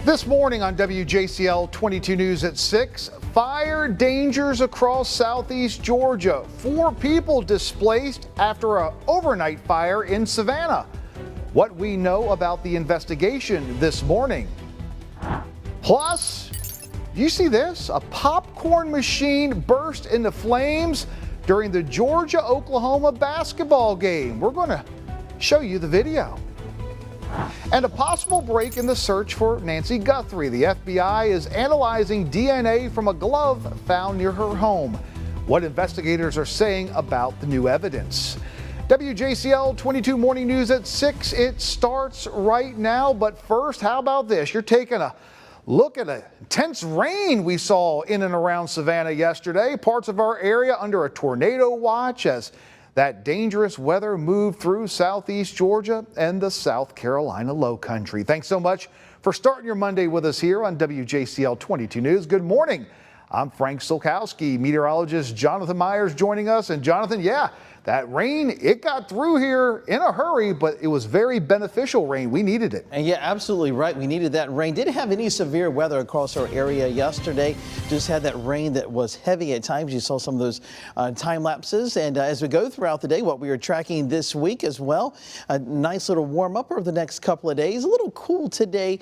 This morning on WJCL 22 News at 6, fire dangers across southeast Georgia. 4 people displaced after an overnight fire in Savannah. What we know about the investigation this morning. Plus, you see this? A popcorn machine burst into flames during the Georgia-Oklahoma basketball game. We're going to show you the video. And a possible break in the search for Nancy Guthrie. The FBI is analyzing DNA from a glove found near her home. What investigators are saying about the new evidence. WJCL 22 Morning News at 6. It starts right now. But first, how about this? You're taking a look at the intense rain we saw in and around Savannah yesterday. Parts of our area under a tornado watch as that dangerous weather moved through southeast Georgia and the South Carolina low country. Thanks so much for starting your Monday with us here on WJCL 22 News. Good morning. I'm Frank Sulkowski. Meteorologist Jonathan Myers joining us. And Jonathan, that rain, it got through here in a hurry, but it was very beneficial rain. We needed it. And yeah, absolutely right. We needed that rain. Didn't have any severe weather across our area yesterday. Just had that rain that was heavy at times. You saw some of those time lapses. And as we go throughout the day, what we are tracking this week as well, a nice little warm up over the next couple of days. A little cool today,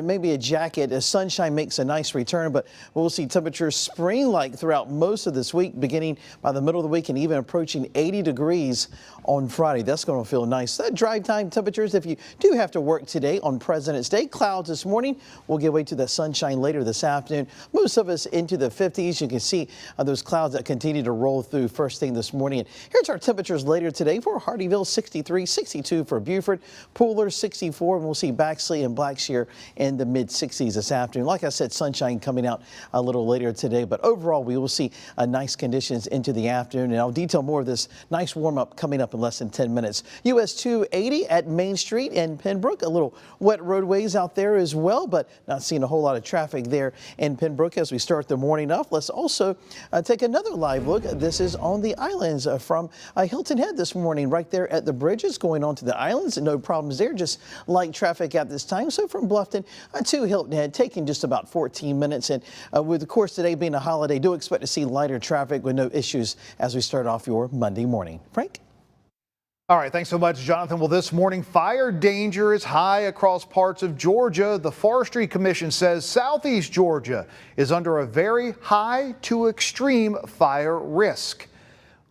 maybe a jacket. Sunshine makes a nice return, but we'll see temperatures spring-like throughout most of this week, beginning by the middle of the week and even approaching 80 degrees on Friday. That's going to feel nice. That drive time temperatures, if you do have to work today on President's Day, clouds this morning. We'll get way to the sunshine later this afternoon. Most of us into the 50s. You can see those clouds that continue to roll through first thing this morning. And here's our temperatures later today for Hardeeville, 63, 62 for Beaufort, Pooler, 64, and we'll see Baxley and Blackshear in the mid 60s this afternoon. Like I said, sunshine coming out a little later today, but overall we will see nice conditions into the afternoon, and I'll detail more of this nice warm up coming up in less than 10 minutes. US 280 at Main Street in Pembroke. A little wet roadways out there as well, but not seeing a whole lot of traffic there in Pembroke as we start the morning off. Let's also take another live look. This is on the islands from Hilton Head this morning, right there at the bridges going on to the islands. No problems there, just light traffic at this time. So from Bluffton to Hilton Head, taking just about 14 minutes. And with the course today being a holiday, do expect to see lighter traffic with no issues as we start off your Monday morning. Frank? All right, thanks so much, Jonathan. Well, this morning, fire danger is high across parts of Georgia. The Forestry Commission says southeast Georgia is under a very high to extreme fire risk.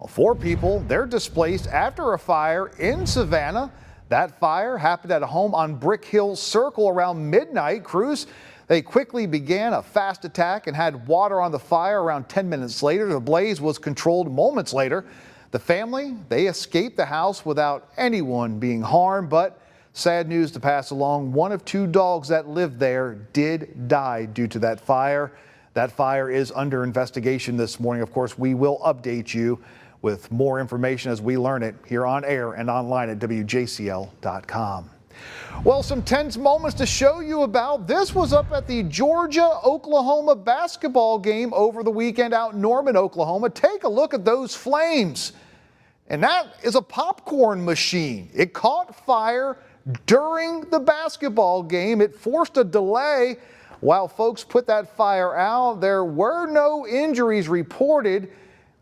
Well, 4 people, they're displaced after a fire in Savannah. That fire happened at a home on Brick Hill Circle around midnight. Crews, they quickly began a fast attack and had water on the fire. Around 10 minutes later, the blaze was controlled moments later. The family, they escaped the house without anyone being harmed, but sad news to pass along. 1 of 2 dogs that lived there did die due to that fire. That fire is under investigation this morning. Of course, we will update you with more information as we learn it here on air and online at WJCL.com. Well, some tense moments to show you about. This was up at the Georgia-Oklahoma basketball game over the weekend out in Norman, Oklahoma. Take a look at those flames. And that is a popcorn machine. It caught fire during the basketball game. It forced a delay while folks put that fire out. There were no injuries reported.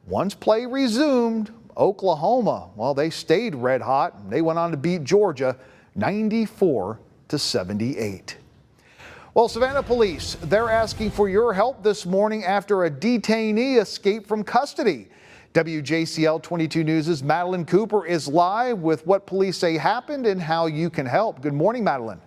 Once play resumed, Oklahoma, well, they stayed red hot. They went on to beat Georgia 94-78. Well, Savannah police, they're asking for your help this morning after a detainee escaped from custody. WJCL 22 News' Madeline Cooper is live with what police say happened and how you can help. Good morning, Madeline.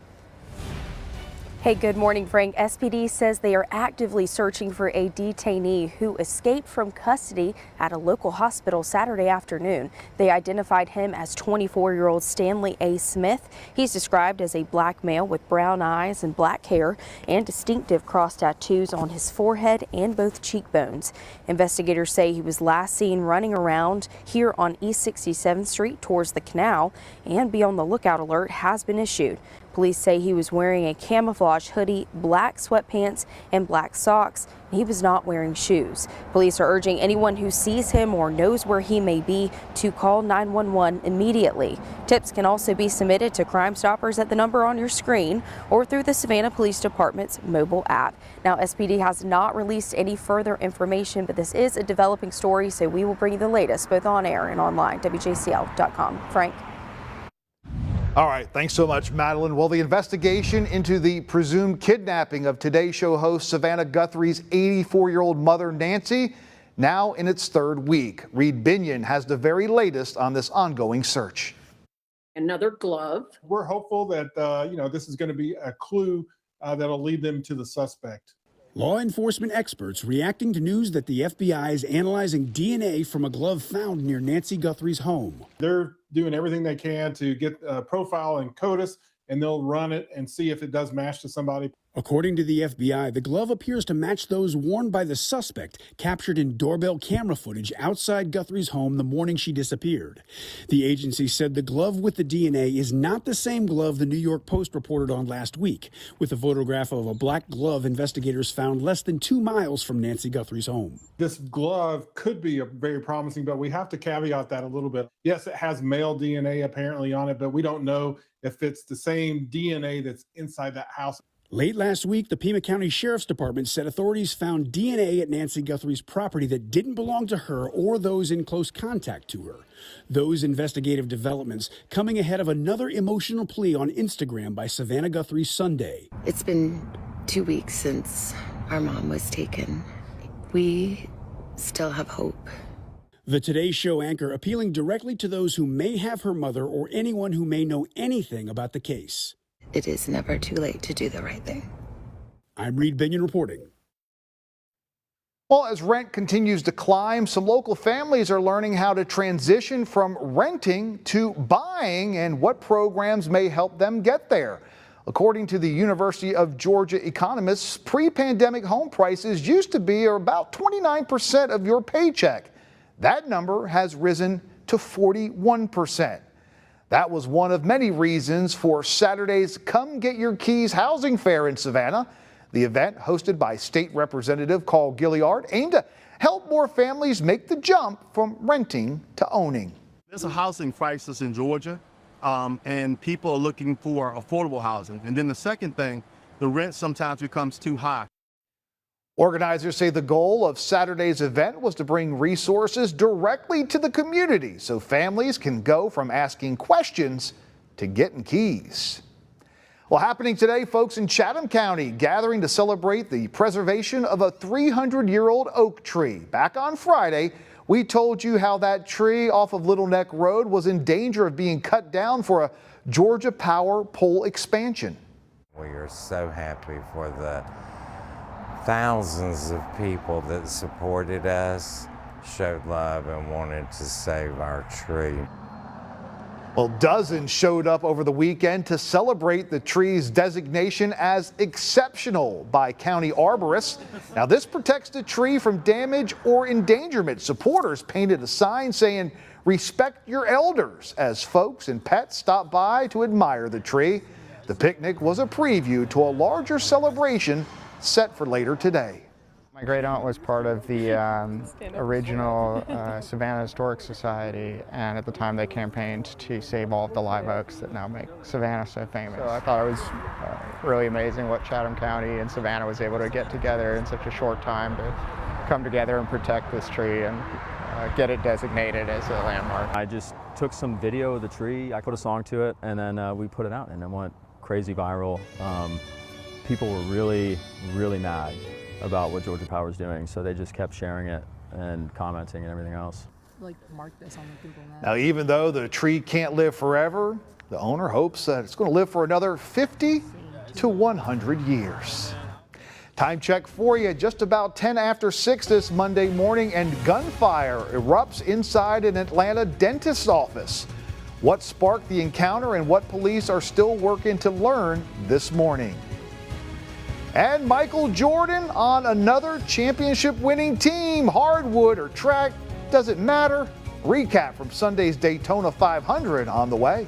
Hey, good morning, Frank. SPD says they are actively searching for a detainee who escaped from custody at a local hospital Saturday afternoon. They identified him as 24-year-old Stanley A. Smith. He's described as a black male with brown eyes and black hair and distinctive cross tattoos on his forehead and both cheekbones. Investigators say he was last seen running around here on East 67th Street towards the canal, and be on the lookout alert has been issued. Police say he was wearing a camouflage hoodie, black sweatpants, and black socks. He was not wearing shoes. Police are urging anyone who sees him or knows where he may be to call 911 immediately. Tips can also be submitted to Crime Stoppers at the number on your screen or through the Savannah Police Department's mobile app. Now, SPD has not released any further information, but this is a developing story, so we will bring you the latest both on air and online. WJCL.com. Frank. All right, thanks so much, Madeline. Well, the investigation into the presumed kidnapping of Today Show host Savannah Guthrie's 84-year-old mother, Nancy, now in its third week. Reed Binion has the very latest on this ongoing search. Another glove. We're hopeful that, this is going to be a clue that'll lead them to the suspect. Law enforcement experts reacting to news that the FBI is analyzing DNA from a glove found near Nancy Guthrie's home. They're doing everything they can to get a profile in CODIS, and they'll run it and see if it does match to somebody. According to the FBI, the glove appears to match those worn by the suspect captured in doorbell camera footage outside Guthrie's home the morning she disappeared. The agency said the glove with the DNA is not the same glove the New York Post reported on last week, with a photograph of a black glove investigators found less than 2 miles from Nancy Guthrie's home. This glove could be very promising, but we have to caveat that a little bit. Yes, it has male DNA apparently on it, but we don't know if it's the same DNA that's inside that house. Late last week, the Pima County Sheriff's Department said authorities found DNA at Nancy Guthrie's property that didn't belong to her or those in close contact to her. Those investigative developments coming ahead of another emotional plea on Instagram by Savannah Guthrie Sunday. It's been 2 weeks since our mom was taken. We still have hope. The Today Show anchor appealing directly to those who may have her mother or anyone who may know anything about the case. It is never too late to do the right thing. I'm Reed Binion reporting. Well, as rent continues to climb, some local families are learning how to transition from renting to buying and what programs may help them get there. According to the University of Georgia economists, pre-pandemic home prices used to be about 29% of your paycheck. That number has risen to 41%. That was one of many reasons for Saturday's Come Get Your Keys housing fair in Savannah. The event, hosted by State Representative Carl Gilliard, aimed to help more families make the jump from renting to owning. There's a housing crisis in Georgia, and people are looking for affordable housing. And then the second thing, the rent sometimes becomes too high. Organizers say the goal of Saturday's event was to bring resources directly to the community so families can go from asking questions to getting keys. Well, happening today, folks in Chatham County gathering to celebrate the preservation of a 300-year-old oak tree. Back on Friday, we told you how that tree off of Little Neck Road was in danger of being cut down for a Georgia Power pole expansion. We are so happy for the thousands of people that supported us, showed love, and wanted to save our tree. Well, dozens showed up over the weekend to celebrate the tree's designation as exceptional by county arborists. Now, this protects the tree from damage or endangerment. Supporters painted a sign saying, "Respect your elders," as folks and pets stopped by to admire the tree. The picnic was a preview to a larger celebration set for later today. My great aunt was part of the original Savannah Historic Society, and at the time they campaigned to save all of the live oaks that now make Savannah so famous. So I thought it was really amazing what Chatham County and Savannah was able to get together in such a short time to come together and protect this tree and get it designated as a landmark. I just took some video of the tree, I put a song to it, and then we put it out, and it went crazy viral. People were really, really mad about what Georgia Power is doing, so they just kept sharing it and commenting and everything else. Like, mark this on the Google Maps. Now, even though the tree can't live forever, the owner hopes that it's going to live for another 50 to 100 years. Time check for you, just about 10 after 6 this Monday morning, and gunfire erupts inside an Atlanta dentist's office. What sparked the encounter and what police are still working to learn this morning. And Michael Jordan on another championship-winning team. Hardwood or track, doesn't matter. Recap from Sunday's Daytona 500 on the way.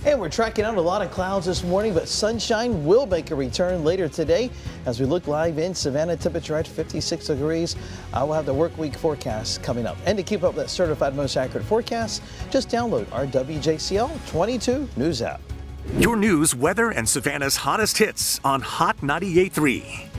And we're tracking out a lot of clouds this morning, but sunshine will make a return later today. As we look live in Savannah, temperature at 56 degrees. I will have the work week forecast coming up. And to keep up that certified most accurate forecast, just download our WJCL 22 News app. Your news, weather, and Savannah's hottest hits on Hot 98.3.